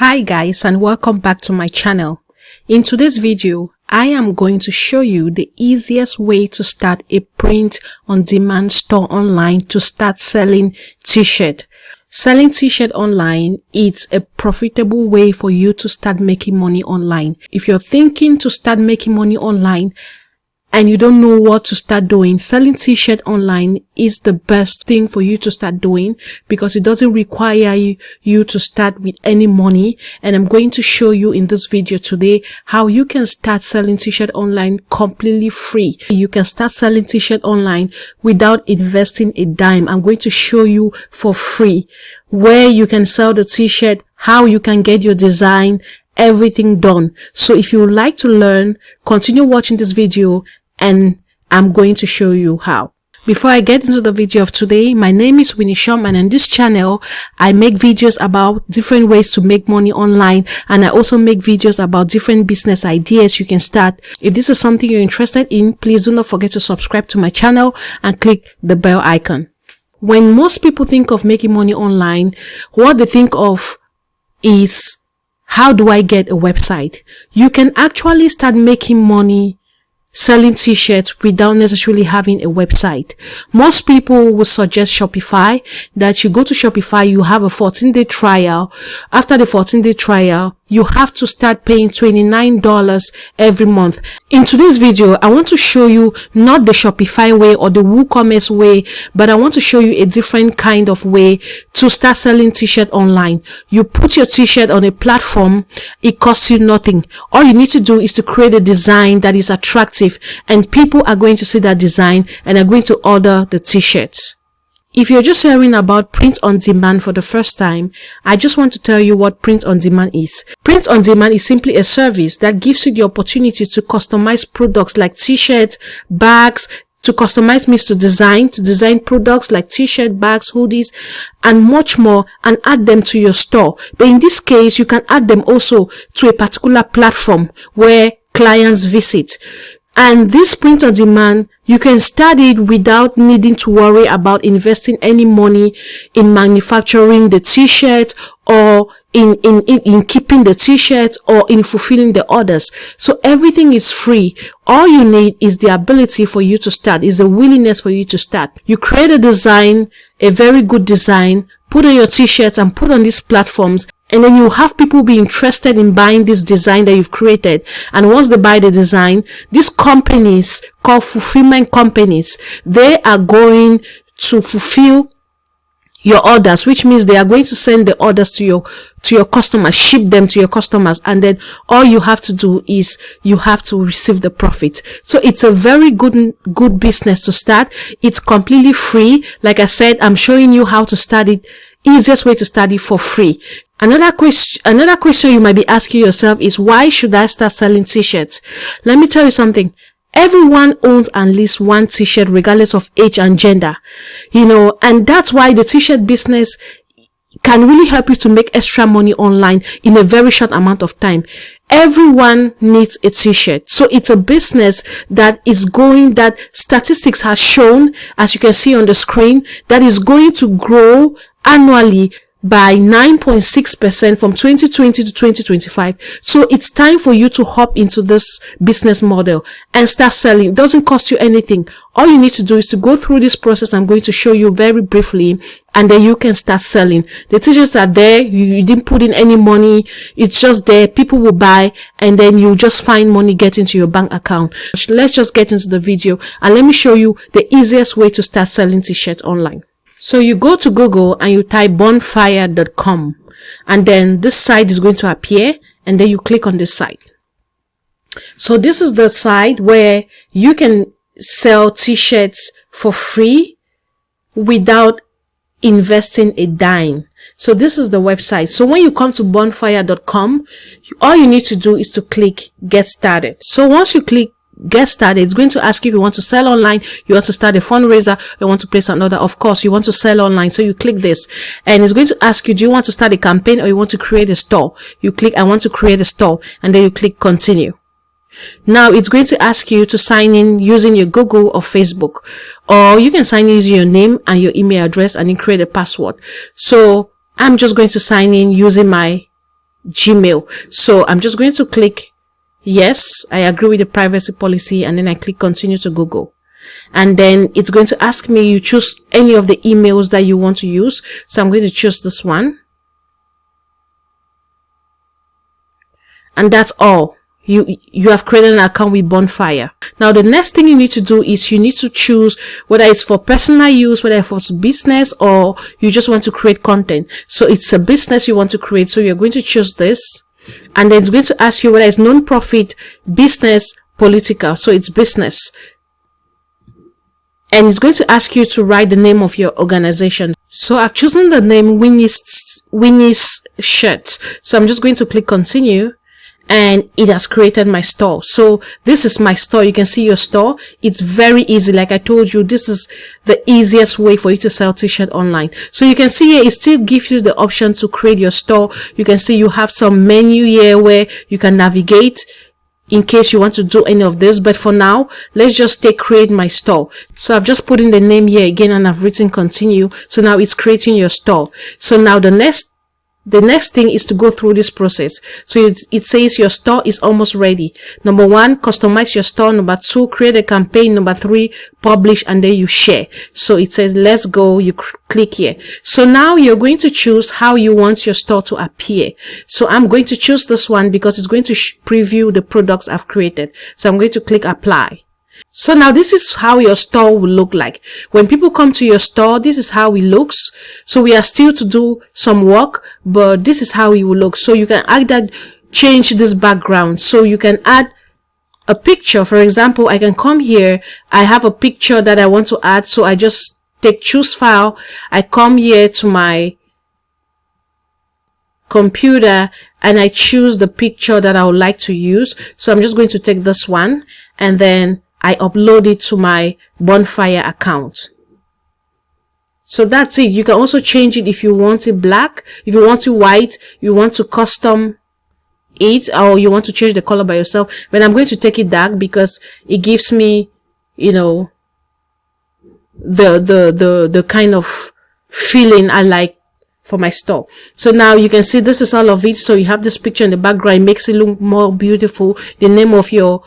Hi guys, and welcome back to my channel. In today's video, I am going to show you the easiest way to start a print-on-demand store online to start selling t-shirt. Selling t-shirt online is a profitable way for you to start making money online. If you're thinking to start making money online and you don't know what to start doing, selling t-shirt online is the best thing for you to start doing because it doesn't require you to start with any money. And I'm going to show you in this video today how you can start selling t-shirt online completely free. You can start selling t-shirt online without investing a dime. I'm going to show you for free where you can sell the t-shirt, how you can get your design, everything done. So if you would like to learn, continue watching this video and I'm going to show you how. Before I get into the video of today, my name is Winnie Shum, and on this channel, I make videos about different ways to make money online, and I also make videos about different business ideas you can start. If this is something you're interested in, please do not forget to subscribe to my channel and click the bell icon. When most people think of making money online, what they think of is, how do I get a website? You can actually start making money selling t-shirts without necessarily having a website. Most people would suggest Shopify, that you go to Shopify, you have a 14-day trial. After the 14-day trial, you have to start paying $29 every month. In today's video, I want to show you not the Shopify way or the WooCommerce way, but I want to show you a different kind of way to start selling t-shirt online. You put your t-shirt on a platform, it costs you nothing. All you need to do is to create a design that is attractive, and people are going to see that design and are going to order the t-shirts. If you're just hearing about print on demand for the first time, I just want to tell you what print on demand is. Print on demand is simply a service that gives you the opportunity to customize products like t-shirts, bags. To customize means to design products like t-shirt, bags, hoodies, and much more, and add them to your store. But in this case, you can add them also to a particular platform where clients visit. And this print on demand, you can start it without needing to worry about investing any money in manufacturing the t-shirt or in keeping the t-shirt or in fulfilling the orders. So everything is free. All you need is the ability for you to start, is the willingness for you to start. You create a design, a very good design, put on your t-shirts and put on these platforms. And then you have people be interested in buying this design that you've created. And once they buy the design, these companies called fulfillment companies, they are going to fulfill your orders, which means they are going to send the orders to your customers, ship them to your customers, and then all you have to do is you have to receive the profit. So it's a very good business to start. It's completely free. Like I said, I'm showing you how to start it. Easiest way to start it for free. Another question you might be asking yourself is, why should I start selling t-shirts? Let me tell you something. Everyone owns at least one t-shirt regardless of age and gender. And that's why the t-shirt business can really help you to make extra money online in a very short amount of time. Everyone needs a t-shirt. So it's a business that statistics has shown, as you can see on the screen, that is going to grow annually by 9.6% from 2020 to 2025. So it's time for you to hop into this business model and start selling. It doesn't cost you anything. All you need to do is to go through this process I'm going to show you very briefly, and then you can start selling. The t-shirts are there. You didn't put in any money. It's just there. People will buy, and then you just find money get into your bank account. Let's just get into the video and let me show you the easiest way to start selling t-shirts online. So you go to Google and you type bonfire.com, and then this site is going to appear, and then you click on this site. So this is the site where you can sell t-shirts for free without investing a dime. So this is the website. So when you come to bonfire.com, all you need to do is to click get started. So once you click get started, it's going to ask you if you want to sell online, you want to start a fundraiser, you want to place an order. Of course, you want to sell online. So you click this, and it's going to ask you, do you want to start a campaign or you want to create a store? You click, I want to create a store, and then you click continue. Now it's going to ask you to sign in using your Google or Facebook, or you can sign in using your name and your email address and then create a password. So I'm just going to sign in using my Gmail. So I'm just going to click yes, I agree with the privacy policy, and then I click continue to Google. And then it's going to ask me, you choose any of the emails that you want to use. So I'm going to choose this one. And that's all. You have created an account with Bonfire. Now the next thing you need to do is you need to choose whether it's for personal use, whether it's for business, or you just want to create content. So it's a business you want to create. So you're going to choose this, and then it's going to ask you whether it's non-profit, business, political. So it's business. And it's going to ask you to write the name of your organization. So I've chosen the name Winnie's Shirts. So I'm just going to click continue, and it has created my store. So this is my store. You can see your store. It's very easy. Like I told you, this is the easiest way for you to sell t-shirt online. So you can see here, it still gives you the option to create your store. You can see you have some menu here where you can navigate in case you want to do any of this. But for now, let's just take create my store. So I've just put in the name here again, and I've written continue. So now it's creating your store. So now the next thing is to go through this process. So it says your store is almost ready. Number 1, customize your store. Number 2, create a campaign. Number 3, publish, and then you share. So it says let's go. You click here. So now you're going to choose how you want your store to appear. So I'm going to choose this one because it's going to preview the products I've created. So I'm going to click apply. So now this is how your store will look like. When people come to your store, this is how it looks. So we are still to do some work, but this is how it will look. So you can add that, change this background. So you can add a picture. For example, I can come here. I have a picture that I want to add. So I just take choose file. I come here to my computer and I choose the picture that I would like to use. So I'm just going to take this one, and then I upload it to my Bonfire account. So that's it. You can also change it if you want it black, if you want it white, you want to custom it, or you want to change the color by yourself. But I'm going to take it dark because it gives me, you know, the kind of feeling I like for my store. So now you can see this is all of it. So you have this picture in the background. It makes it look more beautiful. The name of your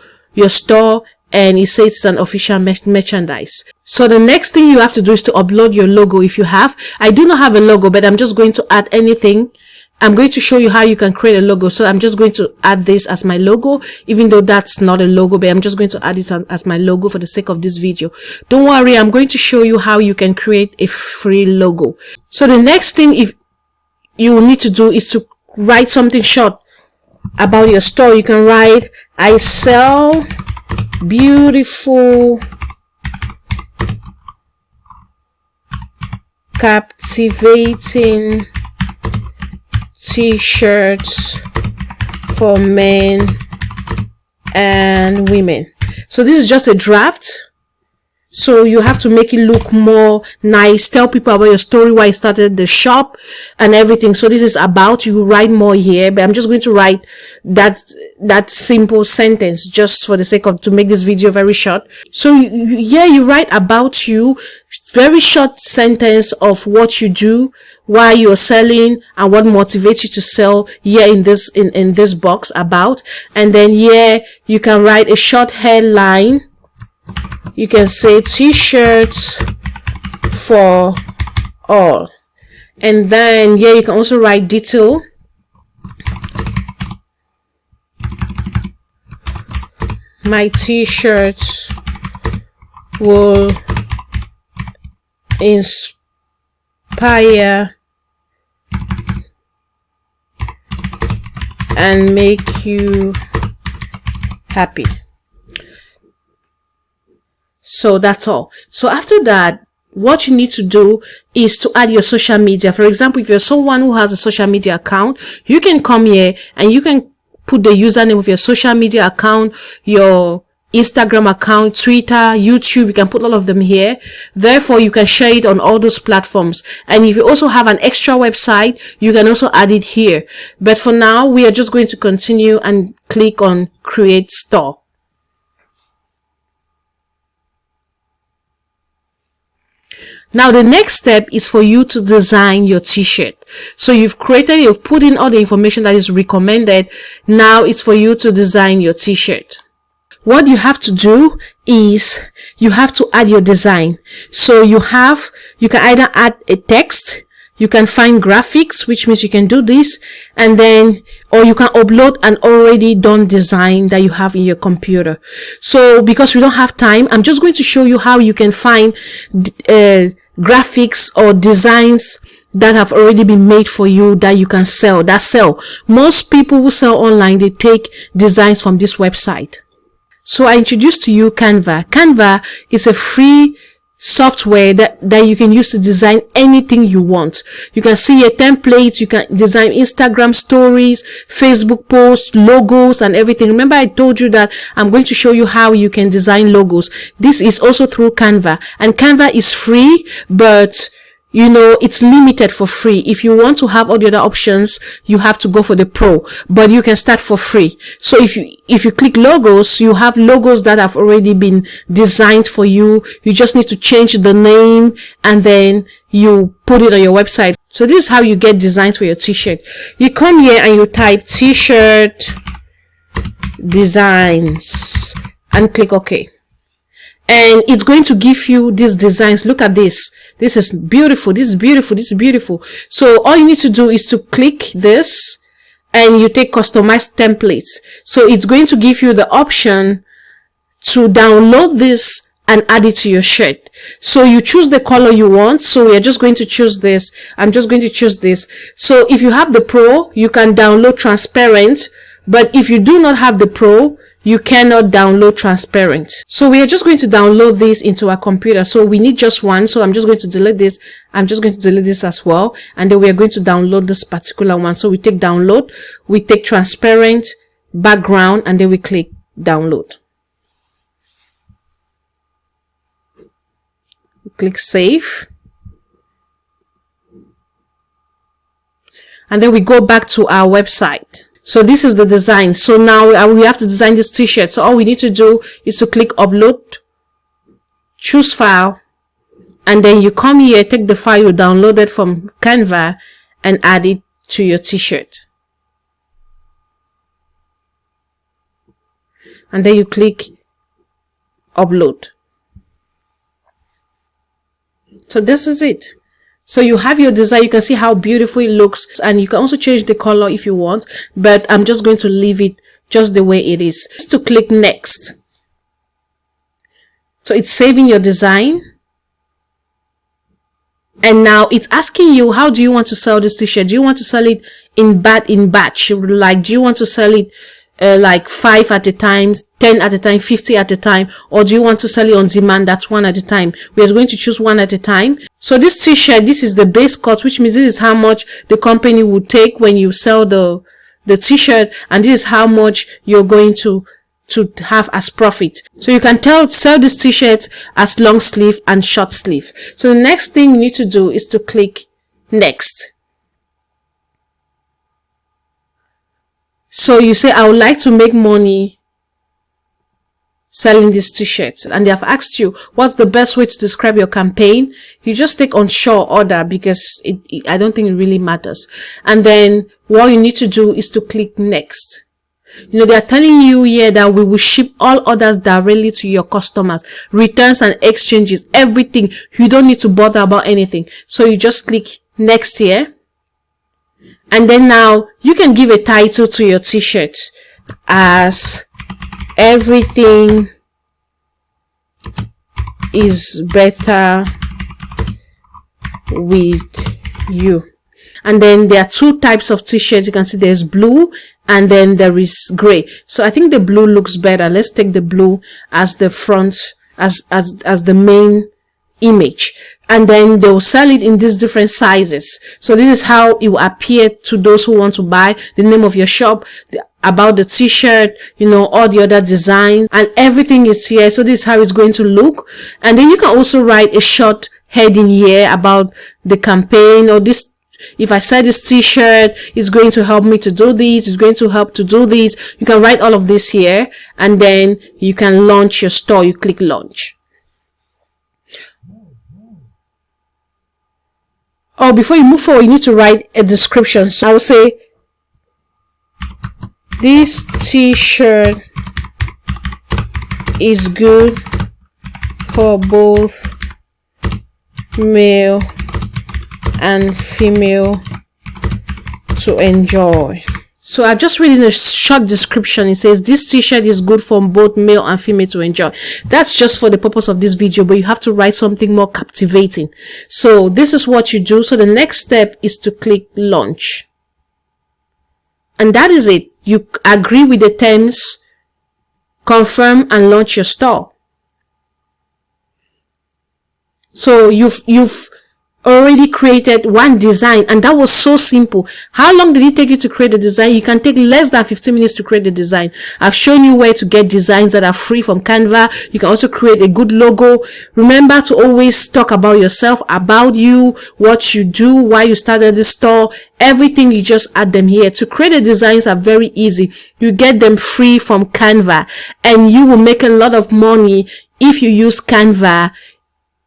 store, and it says it's an official merchandise. So the next thing you have to do is to upload your logo if you have. I do not have a logo, but I'm just going to add anything. I'm going to show you how you can create a logo. So I'm just going to add this as my logo, even though that's not a logo, but I'm just going to add it as my logo for the sake of this video. Don't worry, I'm going to show you how you can create a free logo. So the next thing you need to do is to write something short about your store. You can write, I sell beautiful, captivating t-shirts for men and women. So this is just a draft. So you have to make it look more nice. Tell people about your story, why you started the shop and everything. So this is about, you write more here, but I'm just going to write that simple sentence just for the sake of, to make this video very short. So you write about you, very short sentence of what you do, why you're selling, and what motivates you to sell here in this box about. And then here you can write a short headline. You can say t-shirts for all. And then here you can also write detail. My t-shirts will inspire and make you happy. So that's all. So after that, what you need to do is to add your social media. For example, if you're someone who has a social media account, you can come here and you can put the username of your social media account, your Instagram account, Twitter, YouTube. You can put all of them here. Therefore, you can share it on all those platforms. And if you also have an extra website, you can also add it here. But for now, we are just going to continue and click on Create Store. Now the next step is for you to design your t-shirt. So you've put in all the information that is recommended. Now it's for you to design your t-shirt. What you have to do is you have to add your design. So you can either add a text, you can find graphics, which means you can do this, and then, or you can upload an already done design that you have in your computer. So because we don't have time, I'm just going to show you how you can find graphics or designs that have already been made for you that you can sell. Most people who sell online, they take designs from this website. So I introduced to you Canva. Canva is a free software that you can use to design anything you want. You can see your templates, you can design Instagram stories, Facebook posts, logos, and everything. Remember I told you that I'm going to show you how you can design logos. This is also through Canva, and Canva is free, but you know, it's limited for free. If you want to have all the other options, you have to go for the pro, but you can start for free. So if you click logos, you have logos that have already been designed for you. You just need to change the name and then you put it on your website. So this is how you get designs for your t-shirt. You come here and you type t-shirt designs and click OK. And it's going to give you these designs. Look at this. This is beautiful. This is beautiful. This is beautiful. So all you need to do is to click this and you take customized templates. So it's going to give you the option to download this and add it to your shirt. So you choose the color you want. So we are just going to choose this. I'm just going to choose this. So if you have the pro, you can download transparent. But if you do not have the pro, you cannot download transparent. So we are just going to download this into our computer. So we need just one. So I'm just going to delete this. I'm just going to delete this as well. And then we are going to download this particular one. So we take download, we take transparent, background, and then we click download. We click save. And then we go back to our website. So this is the design. So now we have to design this t-shirt. So all we need to do is to click upload, choose file, and then you come here, take the file you downloaded from Canva and add it to your t-shirt. And then you click upload. So this is it. So you have your design. You can see how beautiful it looks, and you can also change the color if you want, but I'm just going to leave it just the way it is. Just to click next. So it's saving your design. And now it's asking you, how do you want to sell this t-shirt? Do you want to sell it in batch? Like, do you want to sell it like 5 at a time, 10 at a time, 50 at a time, or do you want to sell it on demand? That's 1 at a time. We are going to choose 1 at a time. So this t-shirt, this is the base cost, which means this is how much the company would take when you sell the t-shirt, and this is how much you're going to have as profit. So you can sell this t-shirt as long sleeve and short sleeve. So the next thing you need to do is to click next. So you say, I would like to make money selling this t-shirt, and they have asked you what's the best way to describe your campaign. You just take onshore order because I don't think it really matters. And then what you need to do is to click next. You know, they are telling you here that we will ship all orders directly to your customers, returns and exchanges, everything. You don't need to bother about anything. So you just click next here. And then now you can give a title to your t-shirt as everything is better with you. And then there are 2 types of t-shirts. You can see there's blue and then there is gray. So I think the blue looks better. Let's take the blue as the front, as the main image. And then they'll sell it in these different sizes. So this is how it will appear to those who want to buy. The name of your shop, about the t-shirt, you know, all the other designs, and everything is here. So this is how it's going to look. And then you can also write a short heading here about the campaign, or this. If I sell this t-shirt, it's going to help me to do this, it's going to help to do this. You can write all of this here, and then you can launch your store. You click launch. or before you move forward, you need to write a description. So I will say, this t-shirt is good for both male and female to enjoy. So I've just written a short description. It says this t-shirt is good for both male and female to enjoy. That's just for the purpose of this video, but you have to write something more captivating. So this is what you do. So the next step is to click launch. And that is it. You agree with the terms, confirm, and launch your store. So you've already created one design, and that was so simple. How long did it take you to create a design? You can take less than 15 minutes to create a design. I've shown you where to get designs that are free from Canva. You can also create a good logo. Remember to always talk about yourself, about you, what you do, why you started the store, everything. You just add them here. To create the designs are very easy. You get them free from Canva, and you will make a lot of money if you use Canva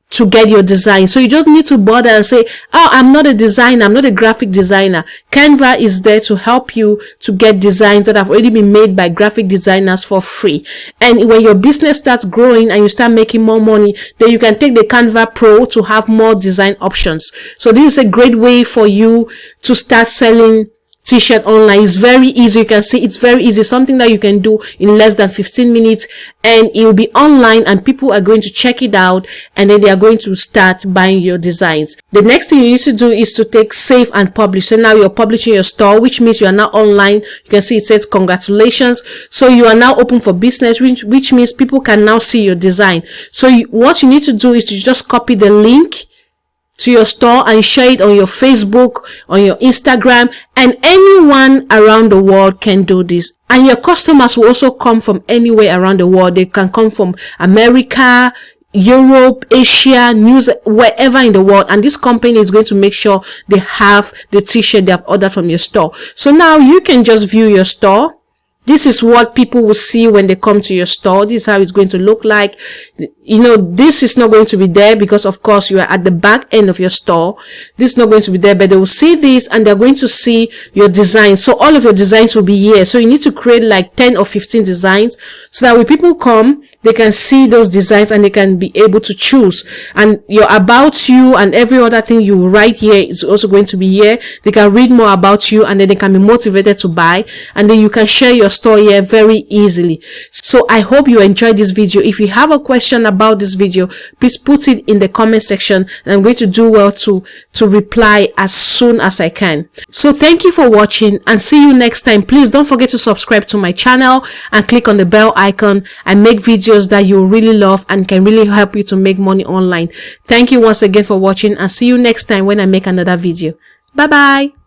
to get your design. So you don't need to bother and say, oh, I'm not a designer, I'm not a graphic designer. Canva is there to help you to get designs that have already been made by graphic designers for free. And when your business starts growing and you start making more money, then you can take the Canva Pro to have more design options. So this is a great way for you to start selling t-shirt online. It's very easy. You can see it's very easy, something that you can do in less than 15 minutes, and it will be online and people are going to check it out, and then they are going to start buying your designs. The next thing you need to do is to take save and publish. So now you're publishing your store, which means you are now online. You can see it says congratulations. So you are now open for business, which means people can now see your design. So what you need to do is to just copy the link to your store and share it on your Facebook, on your Instagram, and anyone around the world can do this. And your customers will also come from anywhere around the world. They can come from America, Europe, Asia, wherever in the world, and this company is going to make sure they have the t-shirt they have ordered from your store. So now you can just view your store. This is what people will see when they come to your store. This is how it's going to look like. You know, this is not going to be there because, of course, you are at the back end of your store. This is not going to be there, but they will see this and they're going to see your design. So all of your designs will be here. So you need to create like 10 or 15 designs so that when people come, they can see those designs and they can be able to choose. And your about you and every other thing you write here is also going to be here. They can read more about you and then they can be motivated to buy, and then you can share your store here very easily. So I hope you enjoyed this video. If you have a question about this video, please put it in the comment section, and I'm going to do well to reply as soon as I can. So thank you for watching, and see you next time. Please don't forget to subscribe to my channel and click on the bell icon. I make videos that you really love and can really help you to make money online. Thank you once again for watching, and see you next time when I make another video. Bye bye.